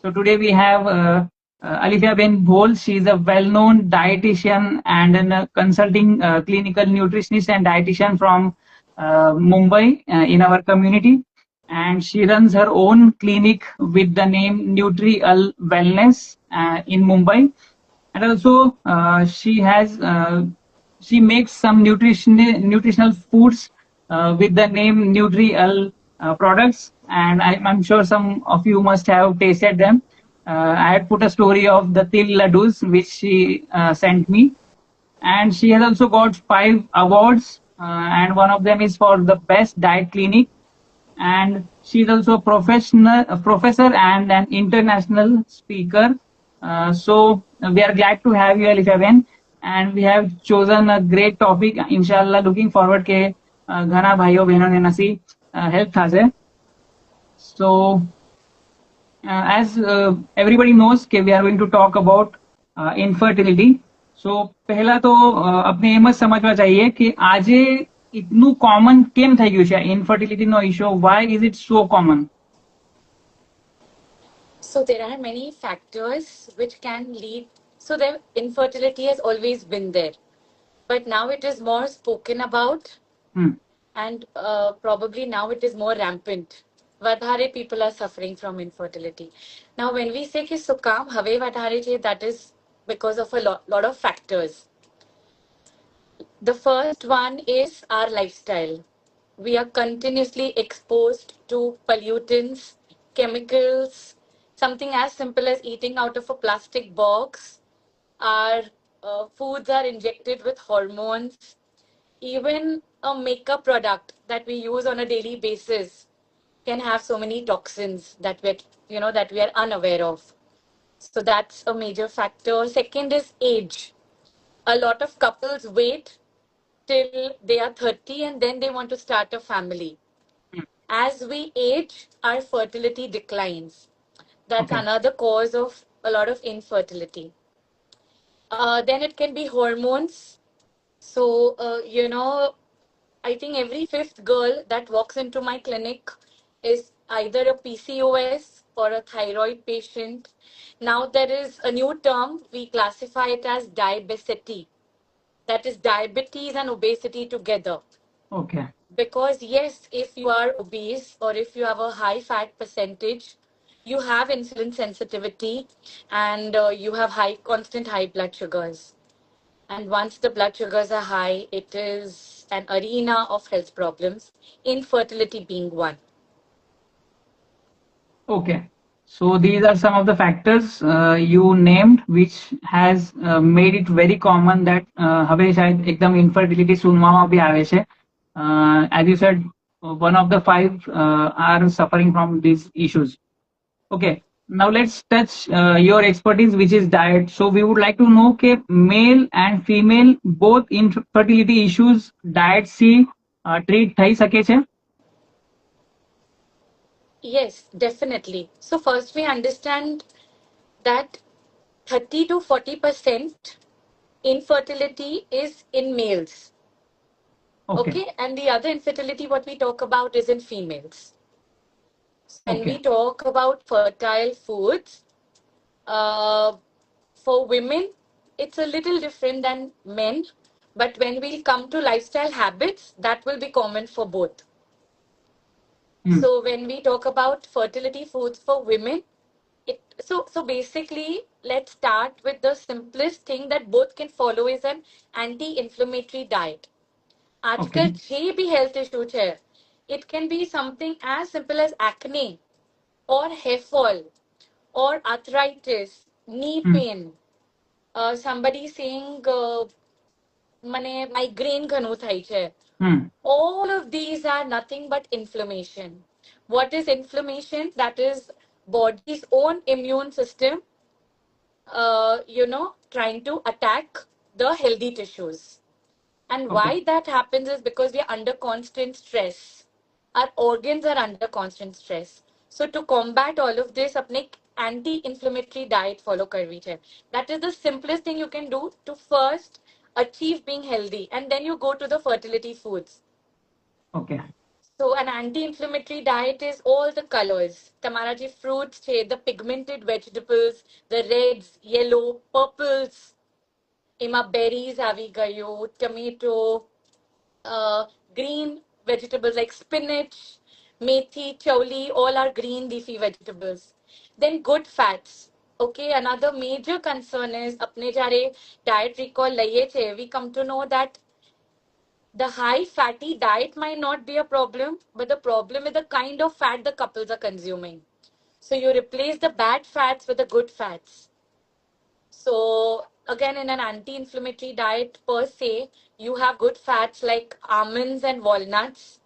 So today we have Alifiyaben Bhol. She is a well-known dietitian and a consulting clinical nutritionist and dietitian from Mumbai in our community. And she runs her own clinic with the name Nutri-Al Wellness in Mumbai. And also she makes some nutritional foods with the name Nutri-Al products, and I'm sure some of you must have tasted them. I had put a story of the til laddus which she sent me, and she has also got 5 awards, and one of them is for the best diet clinic. And she's also a professor and an international speaker. So we are glad to have you, Alifiyaben, and we have chosen a great topic. Inshallah, looking forward કે ઘણા ભાઈઓ બહેનોને નસી help થશે. So as everybody knows કે we are going to talk about infertility. So પહેલા તો આપણે એમ જ સમજવા चाहिए કે આજે itnu common કેમ થઈ ગયું છે infertility no issue? Why is it so common? So there are many factors which can lead. So the infertility has always been there, but now it is more spoken about, and probably now it is more rampant. Vadhare people are suffering from infertility. Now, when we say ki sukam have vadhare che, that is because of a lot of factors. The first one is our lifestyle. We are continuously exposed to pollutants, chemicals, something as simple as eating out of a plastic box. Our foods are injected with hormones. Even a makeup product that we use on a daily basis can have so many toxins that we are unaware of. So that's a major factor. Second is age. A lot of couples wait till they are 30 and then they want to start a family. As we age, our fertility declines. That's Okay. another cause of a lot of infertility. Then it can be hormones. So, I think every fifth girl that walks into my clinic is either a PCOS or a thyroid patient. Now, there is a new term, we classify it as diabesity. That is diabetes and obesity together. Okay. Because, yes, if you are obese or if you have a high fat percentage, you have insulin sensitivity and you have constant high blood sugars. And once the blood sugars are high, it is an arena of health problems, infertility being one. Okay. So these are some of the factors you named, which has made it very common that હવે શાયદ એકદમ infertility સુનવામાં બી આવે છે. As you said, one of the 5 are suffering from these issues. Okay. Now let's touch your expertise, which is diet. So we would like to know કે male and female both infertility issues diet C treat થઈ શકે છે? Yes, definitely. So first we understand that 30 to 40% infertility is in males. Okay. And the other infertility, what we talk about, is in females. So when we talk about fertile foods, for women, it's a little different than men. But when we come to lifestyle habits, that will be common for both. So when we talk about fertility foods for women, so basically, let's start with the simplest thing that both can follow is an anti-inflammatory diet. आजकल जे भी health issue है, it can be something as simple as acne or hair fall or arthritis, knee pain, somebody saying મને migraine ઘણું થાય છે. All of these are nothing but inflammation. What is inflammation? That is body's own immune system, trying to attack the healthy tissues. And why that happens is because we are under constant stress. Our organs are under constant stress. So to combat all of this, apne anti-inflammatory diet follow karvi hai. That is the simplest thing you can do to first achieve being healthy, and then you go to the fertility foods. Okay. So an anti-inflammatory diet is all the colors. Tamara ji fruits che, the pigmented vegetables, the reds, yellow, purples. Ima berries avi gayo, tomato, uh, green vegetables like spinach, methi, choli, all are green leafy vegetables. Then good fats. Okay, another major concern is apne jare diet recall laiye che, we come to know that the high fatty diet might not be a problem, but the problem is the kind of fat the couples are consuming. So you replace the bad fats with the good fats. So again, in an anti-inflammatory diet per se, you have good fats like almonds and walnuts,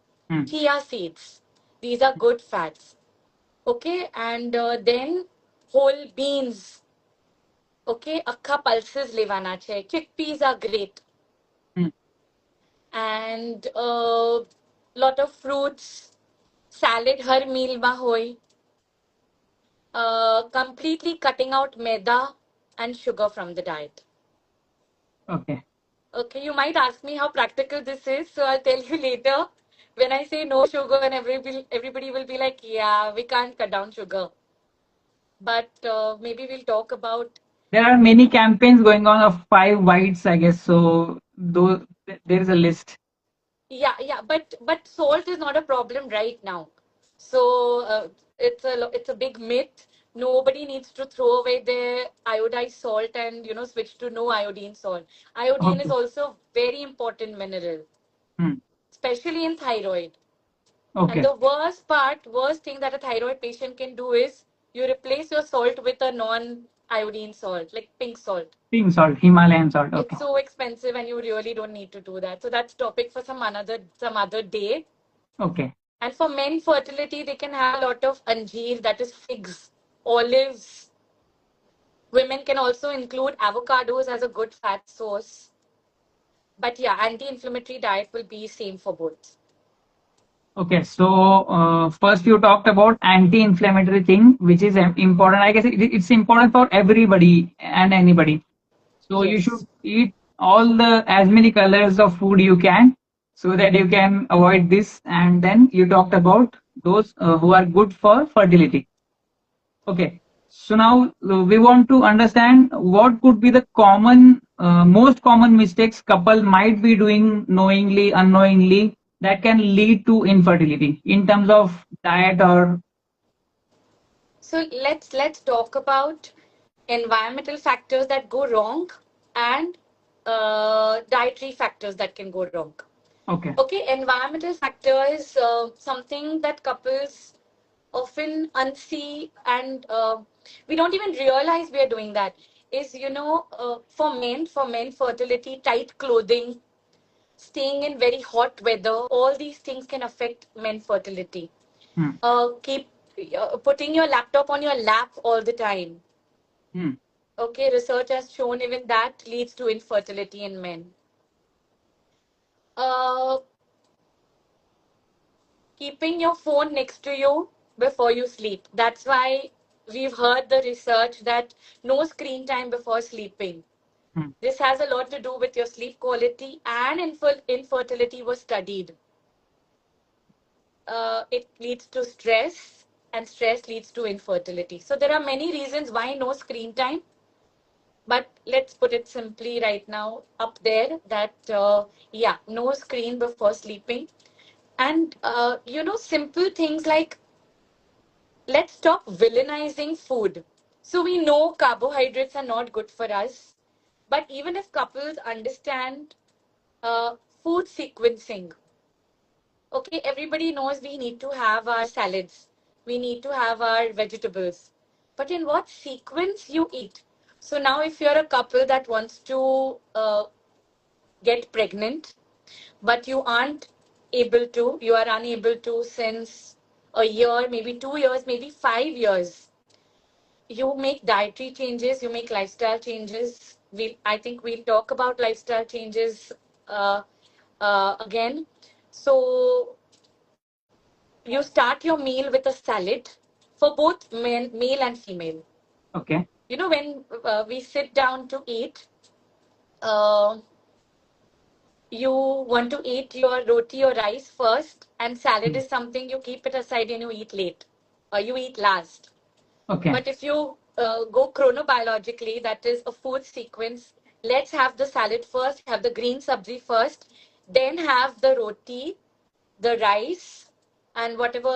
chia seeds. These are good fats. Okay, and then whole beans. Okay, akka pulses levana chahiye. Chickpeas are great. And lot of fruits, salad her meal ma hoy. Completely cutting out maida and sugar from the diet. Okay. Okay, you might ask me how practical this is, so I'll tell you later. When I say no sugar, and everybody will be like, yeah, we can't cut down sugar. But maybe we'll talk about. There are many campaigns going on of 5 whites, I guess. So though there is a list. Yeah, but salt is not a problem right now. So it's a big myth. Nobody needs to throw away their iodized salt and switch to no iodine salt. Iodine is Okay. also very important mineral, Hmm. especially in thyroid. And Okay. the worst thing that a thyroid patient can do is you replace your salt with a non-iodine salt, like pink salt. Pink salt, Himalayan salt. Okay. It's so expensive and you really don't need to do that. So that's topic for some other day. Okay. And for men fertility, they can have a lot of anjeer, that is figs, olives. Women can also include avocados as a good fat source. But yeah, anti-inflammatory diet will be same for both. Okay. So first you talked about anti-inflammatory thing, which is important. I guess it's important for everybody and anybody. So you should Yes. eat all the as many colors of food you can, so that you can avoid this. And then you talked about those who are good for fertility. Okay. So now we want to understand what could be the most common mistakes couple might be doing knowingly, unknowingly, that can lead to infertility in terms of diet or. So let's talk about environmental factors that go wrong and dietary factors that can go wrong. Okay. Okay, environmental factors, something that couples often unsee and we don't even realize we are doing that. Is for men fertility, tight clothing, staying in very hot weather, all these things can affect men fertility. Hmm. Keep putting your laptop on your lap all the time. Hmm. Okay, research has shown even that leads to infertility in men. Uh, Keeping your phone next to you before you sleep. That's why we've heard the research that no screen time before sleeping. Hmm. This has a lot to do with your sleep quality, and infertility was studied. It leads to stress, and stress leads to infertility. So there are many reasons why no screen time. But let's put it simply right now up there that, yeah, no screen before sleeping. And, simple things like let's stop villainizing food. So we know carbohydrates are not good for us. But even if couples understand uh, food sequencing, okay, everybody knows we need to have our salads, we need to have our vegetables. But in what sequence you eat? So now, if you're a couple that wants to get pregnant, but you are unable to since a year, maybe 2 years, maybe 5 years, you make dietary changes, you make lifestyle changes. I think we'll talk about lifestyle changes uh, again. So you start your meal with a salad for both male and female. Okay. When we sit down to eat, uh, you want to eat your roti or rice first, and salad is something you keep it aside and you eat late or you eat last. Okay. But if you go chronobiologically, that is a food sequence, let's have the salad first, have the green sabzi first, then have the roti, the rice, and whatever,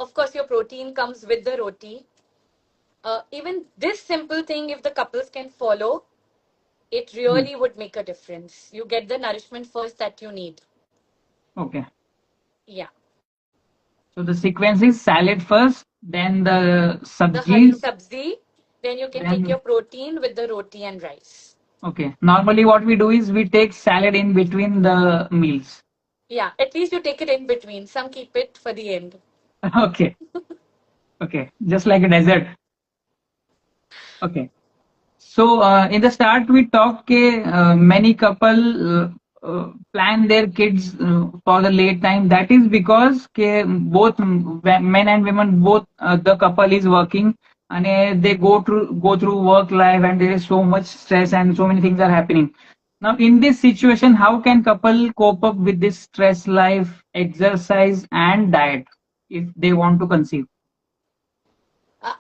of course, your protein comes with the roti. Even this simple thing, if the couples can follow, it Hmm. really would make a difference. You get the nourishment first that you need. Okay. Yeah. So the sequence is salad first, then the The hari sabjis, sabzi, then you can take then your protein with the roti and rice. okay. Normally, what we do is we take salad in between the meals. Yeah, at least you take it in between. Some keep it for the end. Okay. Okay. Just like a dessert. Okay. So in the start, we talked many couple plan their kids for the late time. That is because both men and women, both the couple is working, and they go through work life, and there is so much stress and so many things are happening. Now, in this situation, how can couple cope up with this stress life, exercise, and diet if they want to conceive?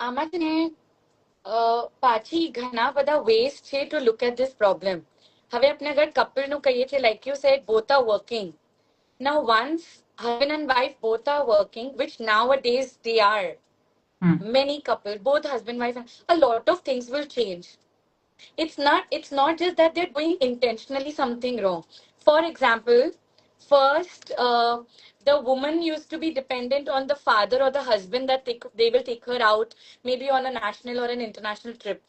આમાં છે ને પાછી ઘણા બધા ways છે to look at this problem. હવે આપણે અગર કપલનું કહીએ છીએ, like you said, both are working. Now, once husband and wife both are working, which nowadays they are, Hmm. many couples, both husband, wife, a lot of things will change. It's not just that they're doing intentionally something wrong. For example, first, the woman used to be dependent on the father or the husband that they will take her out, maybe on a national or an international trip.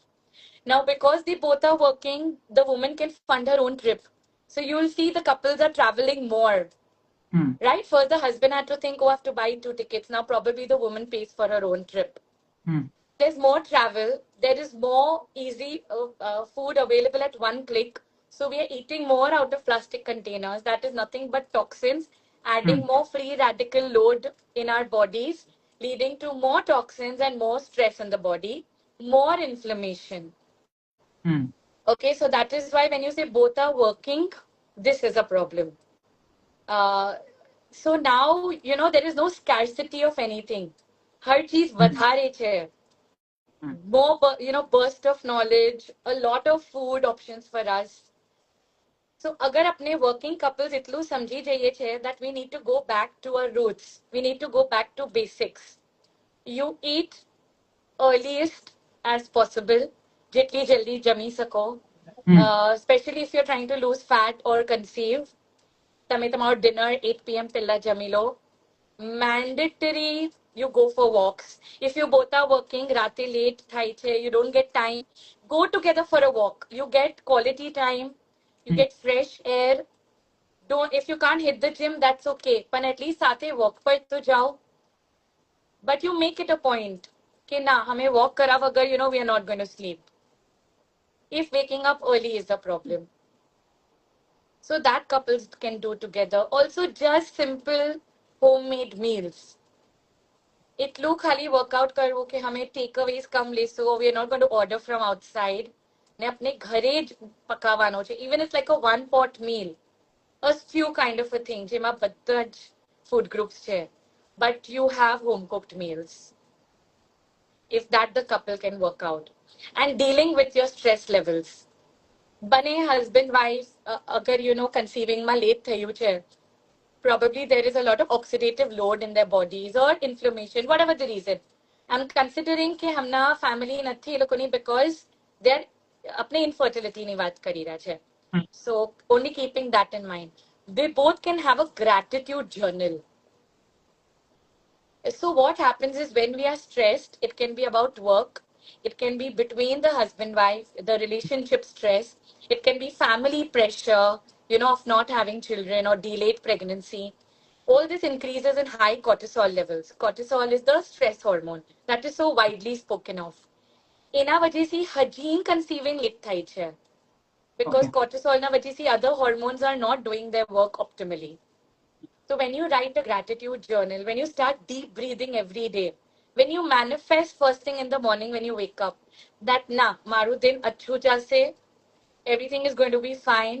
Now, because they both are working, the woman can fund her own trip. So you'll see the couples are traveling more. Hmm. Right? First, the husband had to think, oh, I have to buy 2 tickets. Now, probably the woman pays for her own trip. Hmm. There's more travel. There is more easy food available at one click. So we are eating more out of plastic containers. That is nothing but toxins, Hmm. adding more free radical load in our bodies, leading to more toxins and more stress in the body, more inflammation. Hmm. Okay, so that is why when you say both are working, this is a problem. Uh, so now, there is no scarcity of anything. हर चीज Hmm. વધારે છે. Hmm. More, burst of knowledge, a lot of food options for us. So agar apne working couples itlu samjhi jaiye che that we need to go back to our roots, we need to go back to basics. You eat earliest as possible, jitli jaldi jami sako, Hmm. especially if you're trying to lose fat or conceive. તમે તમારો dinner 8 p.m. પહેલા જમી લો. Mandatory, you go for walks. If you both are working, rate late થાય છે, you don't get time, go together for a walk. You get quality time, you Hmm. get fresh air. Don't, if you can't hit the gym, that's okay, but at least સાથે walk પર તો જાઓ. But you make it a point કે ના હમે walk કરા વગર, we are not going to sleep if waking up early is the problem. So that couples can do together. Also, just simple homemade meals. એટલું ખાલી workout કરવું કે અમે ટેક અવેઝ કમ લેશું, we are not going to order from outside, ને આપણે ઘરે જ પકાવવાનો છે. Even it's like a one pot meal, a few kind of a thing જેમાં બધા જ food groups છે, but you have home cooked meals, if that the couple can work out. And dealing with your stress levels. બને husband wife, અગર conceiving માં late થયું છે, probably there is a lot of oxidative load in their bodies or inflammation, whatever the reason. I'm considering કે હમના family નથી એ લોકોની because they're अपने infertility ની વાત કરી રહ્યા છે. Hmm. So only keeping that in mind. They both can have a gratitude journal. So what happens is when we are stressed, it can be about work, it can be between the husband wife, the relationship stress, it can be family pressure, of not having children or delayed pregnancy. All this increases in high cortisol levels. Cortisol is the stress hormone that is so widely spoken of. એના વજહથી હજી conceiving late થાય છે, because Okay. cortisol na વજહથી other hormones are not doing their work optimally. So when you write a gratitude journal, when you start deep breathing every day, when you manifest first thing in the morning when you wake up, that na maru din achhu jase, everything is going to be fine.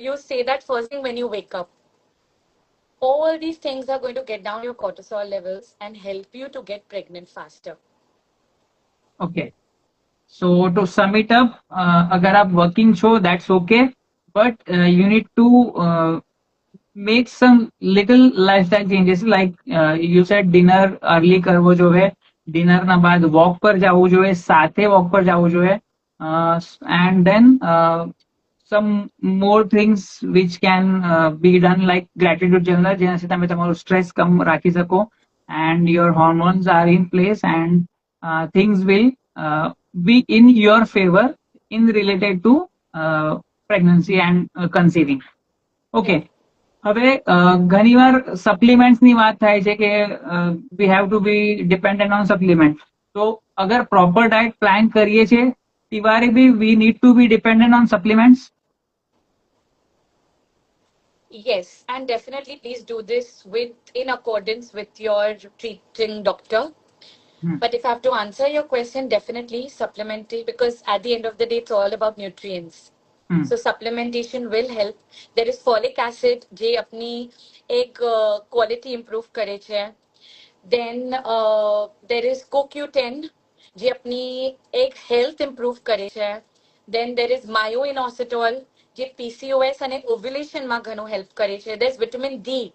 you say that first thing when you wake up. All these things are going to get down your cortisol levels and help you to get pregnant faster. Okay. So to sum it up, अगर आप working છો, that's okay, but you need to make some little lifestyle changes like you said dinner early કરવો જોઈએ, dinner ના બાદ walk પર જવું જોઈએ, સાથે walk પર જવું જોઈએ, and then some more things which can be done like gratitude journal જેનાથી તમે તમારું stress કમ રાખી શકો and your hormones are in place and things will be in your favor in related to pregnancy and conceiving. Okay. Yeah. હવે ઘણીવાર supplements ની વાત થાય છે કે we have to be dependent on supplement. તો અગર પ્રોપર ડાયટ પ્લાન કરીએ છીએ ત્યારે બી we need to be dependent on supplements. Yes, and definitely please do this with in accordance with your treating doctor. But if I have to answer your question, definitely supplementary, because at the end of the day, it's all about nutrients. So supplementation will help. There is folic acid, જે अपनी एक quality improve करे છે. Then there is CoQ10, જે अपनी एक health improve करे છે. Then there is myoinositol, જે PCOS અને ovulation માં ઘણો help કરે છે. There's vitamin D,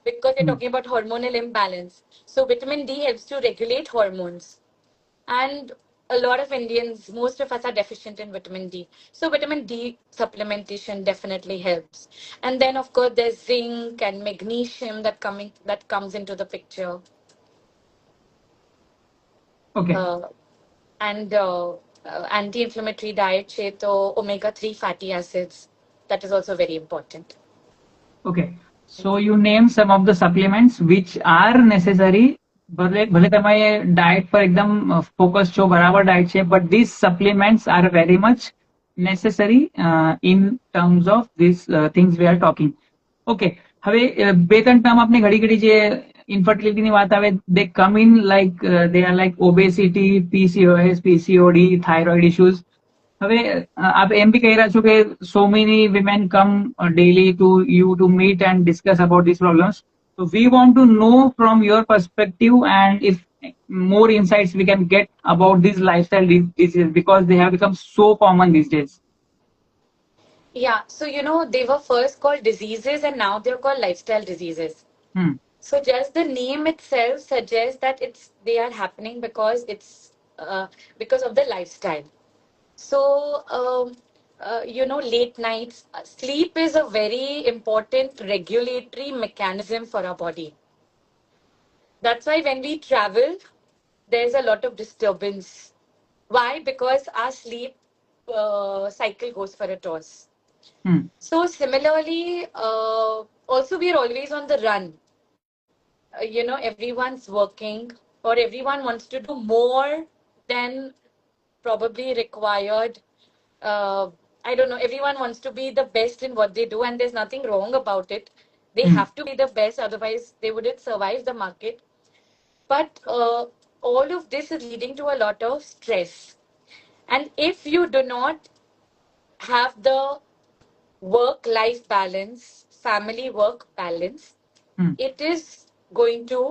because we're talking about hormonal imbalance. So vitamin D helps to regulate hormones. And a lot of Indians, most of us are deficient in vitamin D. So vitamin D supplementation definitely helps. And then of course there's zinc and magnesium that comes into the picture. Okay. And anti-inflammatory diet છે તો omega-3 fatty acids, that is also very important. Okay. So you name some of the supplements which are necessary. ભલે ભલે તમે diet પર એકદમ focus છો, બરાબર diet છે, but these supplements are very much necessary in terms of these things we are talking. Okay. હવે બે ત્રણ ટર્મ આપણે ઘડી ઘડી જે ઇન્ફર્ટિલિટી ની વાત આવે, they come in like they are like obesity, PCOS, PCOD, thyroid issues. હવે આપ એમ બી કહી રહ્યા છો કે so many women come daily to you to meet and discuss about these problems. So we want to know from your perspective and if more insights we can get about these lifestyle diseases because they have become so common these days. Yeah, so they were first called diseases and now they're called lifestyle diseases. So just the name itself suggests that they are happening because it's because of the lifestyle. So late nights, sleep is a very important regulatory mechanism for our body. That's why when we travel, there's a lot of disturbance. Why? Because our sleep cycle goes for a toss. So similarly, also we are always on the run. Everyone's working or everyone wants to do more than probably required. I don't know. Everyone wants to be the best in what they do, and there's nothing wrong about it. They have to be the best, otherwise they wouldn't survive the market. But all of this is leading to a lot of stress. And if you do not have the work-life balance, family-work balance, it is going to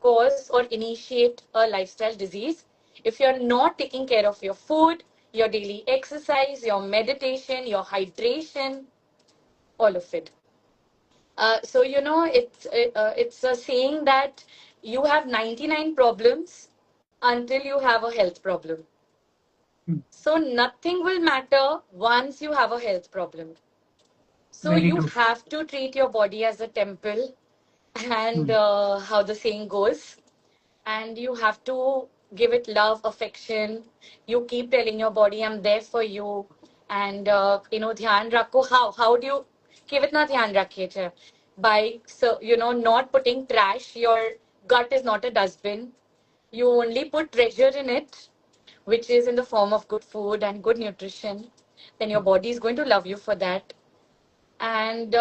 cause or initiate a lifestyle disease if you're not taking care of your food, your daily exercise, your meditation, your hydration, all of it. So it's a saying that you have 99 problems until you have a health problem. So nothing will matter once you have a health problem. So Very you true. have to treat your body as a temple, and how the saying goes, and you have to give it love, affection. You keep telling your body, I'm there for you. And dhyan rakho. How do you कितना ध्यान रखिए थे? By not putting trash. Your gut is not a dustbin. You only put treasure in it, which is in the form of good food and good nutrition. Then your body is going to love you for that. And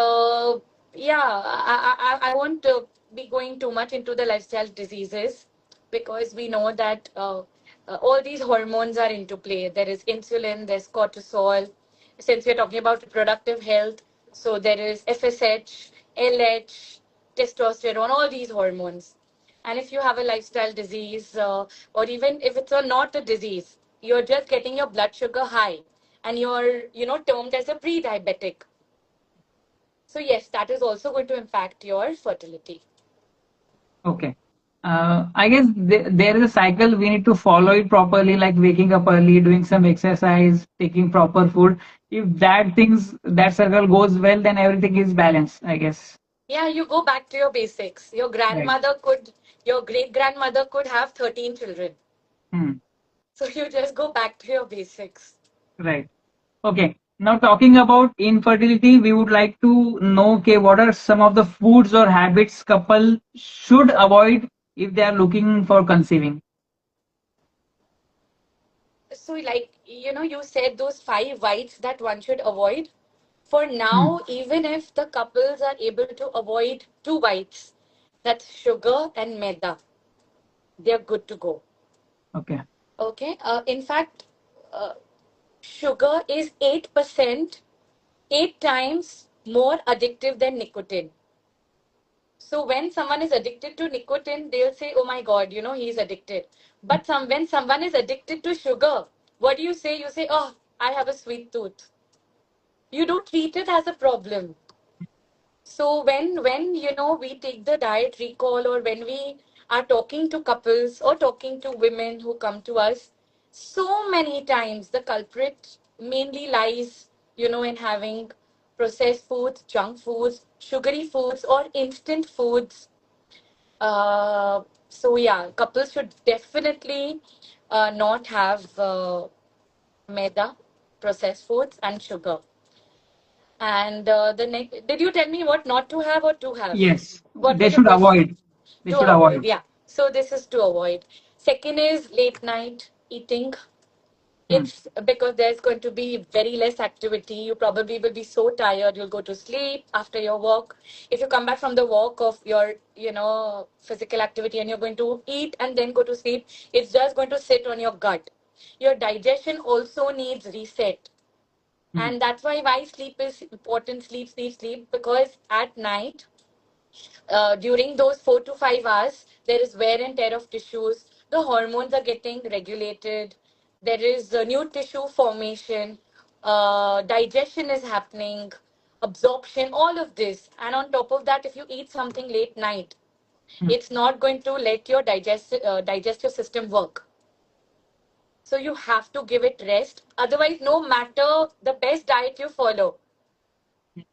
yeah, I won't be going too much into the lifestyle diseases, because we know that all these hormones are into play. There is insulin, there's cortisol, Since we're talking about reproductive health, so there is FSH, LH, testosterone, all these hormones. And if you have a lifestyle disease, or even if it's not a disease, you're just getting your blood sugar high and you're, termed as a pre-diabetic. So yes, that is also going to impact your fertility. Okay. I guess there is a cycle we need to follow it properly, like waking up early, doing some exercise, taking proper food. If that circle goes well, then everything is balanced, I guess. Yeah, you go back to your basics. Right. Your great grandmother could have 13 children. Hmm. So you just go back to your basics. Right. Okay. Now talking about infertility, we would like to know, okay, what are some of the foods or habits couple should avoid if they are looking for conceiving? So, like, you said those five whites that one should avoid. For Hmm. now, even if the couples are able to avoid two whites, that's sugar and maida, they're good to go. Okay. Okay. In fact, uh, sugar is 8%, 8 times more addictive than nicotine. So when someone is addicted to nicotine, they'll say, "Oh my God, he's addicted." But when someone is addicted to sugar, what do you say? You say, "Oh, I have a sweet tooth." You don't treat it as a problem. So when we take the diet recall, or when we are talking to couples or talking to women who come to us, so many times the culprit mainly lies, in having processed foods, junk foods, sugary foods, or instant foods. So yeah, couples should definitely not have maida, processed foods, and sugar. And the next, did you tell me what not to have or to have? Yes, What they was the should question? avoid. They To should avoid, avoid. yeah. So this is to avoid. Second is late night eating. Hmm. It's because there's going to be very less activity. You probably will be so tired. You'll go to sleep after your walk. If you come back from the walk of your, physical activity, and you're going to eat and then go to sleep, it's just going to sit on your gut. Your digestion also needs reset. Hmm. And that's why sleep is important. Sleep, sleep, sleep. Because at night, during those 4 to 5 hours, there is wear and tear of tissues. The hormones are getting regulated. There is new tissue formation. Digestion is happening. Absorption, all of this. And on top of that, if you eat something late night, Hmm. it's not going to let your digestive system work. So you have to give it rest. Otherwise, no matter the best diet you follow,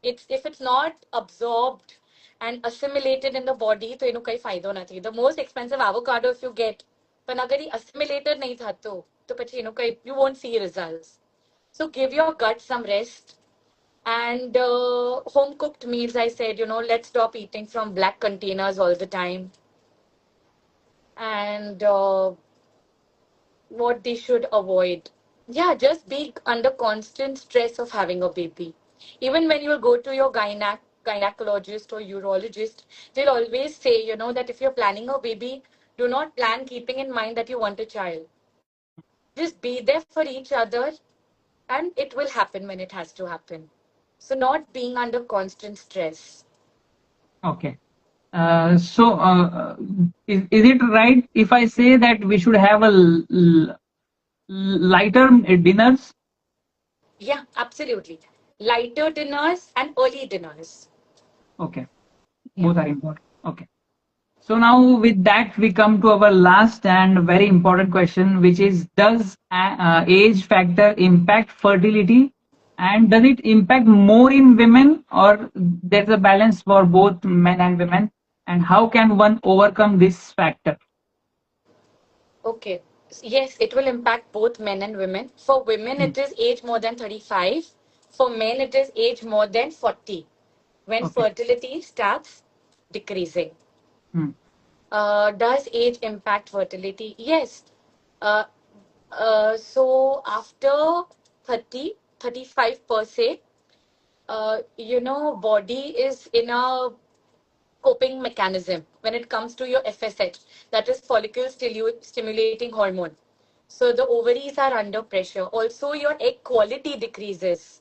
it's if it's not absorbed and assimilated in the body, तो इनको कहीं फायदो ना चाहिए. The most expensive avocado if you get, but अगर ये assimilated नहीं था तो પછી इनको कहीं you won't see results. So give your gut some rest. And home cooked meals, I said, let's stop eating from black containers all the time. And what they should avoid. Yeah, just be under constant stress of having a baby. Even when you go to your gynecologist or urologist, they'll always say, that if you're planning a baby, do not plan keeping in mind that you want a child. Just be there for each other, and it will happen when it has to happen. So, not being under constant stress. Okay. So, is it right if I say that we should have a lighter dinners? Yeah, absolutely. Lighter dinners and early dinners. Okay, Yeah. both are important. Okay. So now with that we come to our last and very important question, which is, does age factor impact fertility, and does it impact more in women, or there's a balance for both men and women, and how can one overcome this factor? Okay. Yes, it will impact both men and women. For women, Hmm. it is age more than 35. For men, it is age more than 40 when Okay. fertility starts decreasing. Hmm. Does age impact fertility? Yes. Uh, so after 30, 35 per se, body is in a coping mechanism when it comes to your FSH, that is follicle stimulating hormone. So the ovaries are under pressure. Also, your egg quality decreases.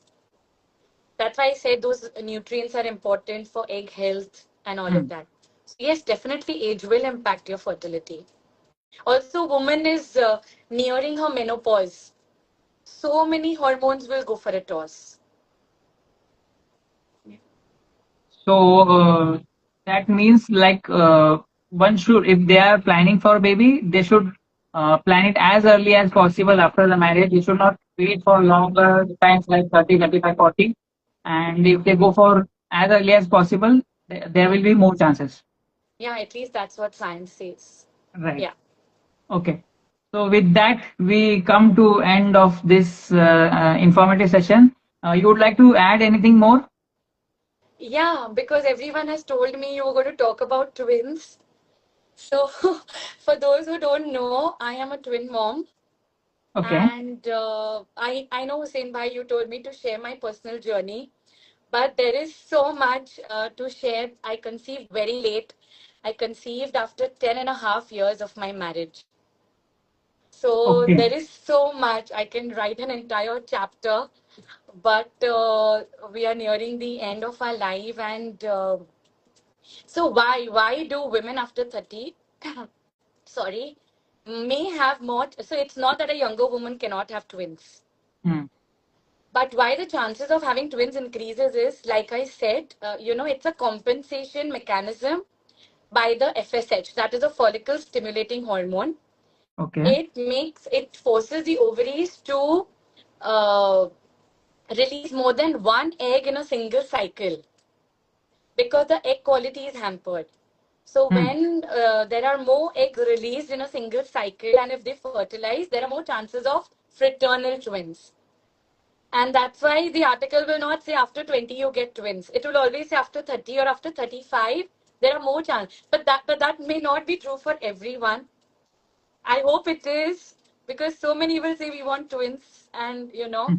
That's why I said those nutrients are important for egg health and all of Hmm. that. So yes, definitely age will impact your fertility. Also, woman is nearing her menopause. So many hormones will go for a toss. So that means like one should, if they are planning for a baby, they should plan it as early as possible after the marriage. You should not wait for longer times like 30, 35, 40. And if they go for as early as possible, there will be more chances. Yeah, at least that's what science says. Right. Yeah. Okay. So with that, we come to end of this informative session. You would like to add anything more? Yeah, because everyone has told me you were going to talk about twins. So, for those who don't know, I am a twin mom. Okay. And I know, Hussein Bhai, you told me to share my personal journey. But there is so much to share. I conceived very late. I conceived after 10.5 years of my marriage. So Okay. there is so much. I can write an entire chapter, but we are nearing the end of our life. And so why do women after 30, sorry, may have more? So it's not that a younger woman cannot have twins. Hmm. But why the chances of having twins increases is, like I said, it's a compensation mechanism by the FSH, that is a follicle stimulating hormone. Okay. It forces the ovaries to uh, release more than one egg in a single cycle because the egg quality is hampered. So Hmm. when there are more eggs released in a single cycle, and if they fertilize, there are more chances of fraternal twins. And that's why the article will not say after 20 you get twins. It will always say after 30 or after 35 there are more chances. But that may not be true for everyone. I hope it is, because so many will say we want twins, and Hmm.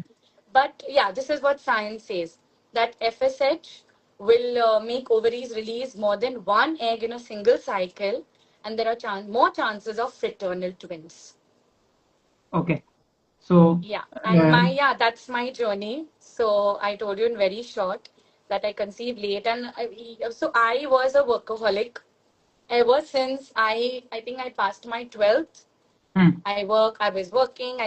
But yeah, this is what science says, that FSH will make ovaries release more than one egg in a single cycle, and there are more chances of fraternal twins. Okay. So, Yeah, and that's my journey. So I told you in very short that I conceived late, and so I was a workaholic ever since I think I passed my 12th. hmm. I was working.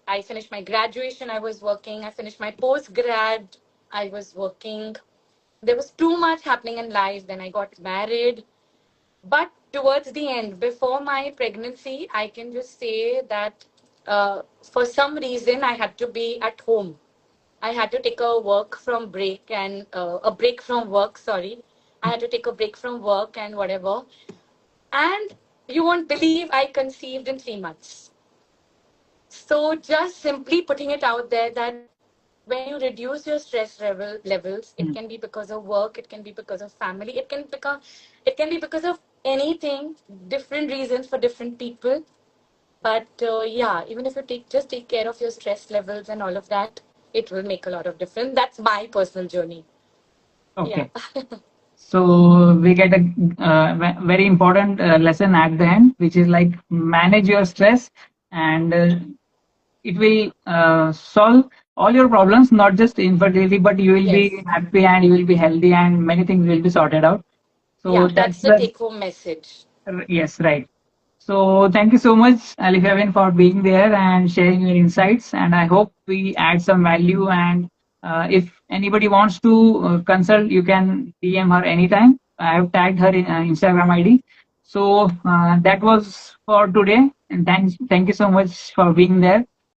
I finished my graduation. I was working. I finished my post grad. I was working. There was too much happening in life. Then I got married. But towards the end, before my pregnancy, I can just say that for some reason I had to be at home. I had to take a work from break and a break from work. Sorry, I had to take a break from work and whatever. And you won't believe I conceived in 3 months. So just simply putting it out there that when you reduce your levels, it Hmm. can be because of work, it can be because of family, it can be because of anything, different reasons for different people. But yeah, even if you take care of your stress levels and all of that, it will make a lot of difference. That's my personal journey. Yeah. Okay. So we get a very important lesson at the end, which is like manage your stress, and it will solve all your problems, not just infertility, but you will be Yes. happy and you will be healthy, and many things will be sorted out. So Yeah, that's that's the the take home message. yes, right. So thank you so much, Alifiyaben, for being there and sharing your insights. And I hope we add some value. And if anybody wants to consult, you can DM her anytime. I have tagged her in Instagram ID. So that was for today. And thank you so much for being there.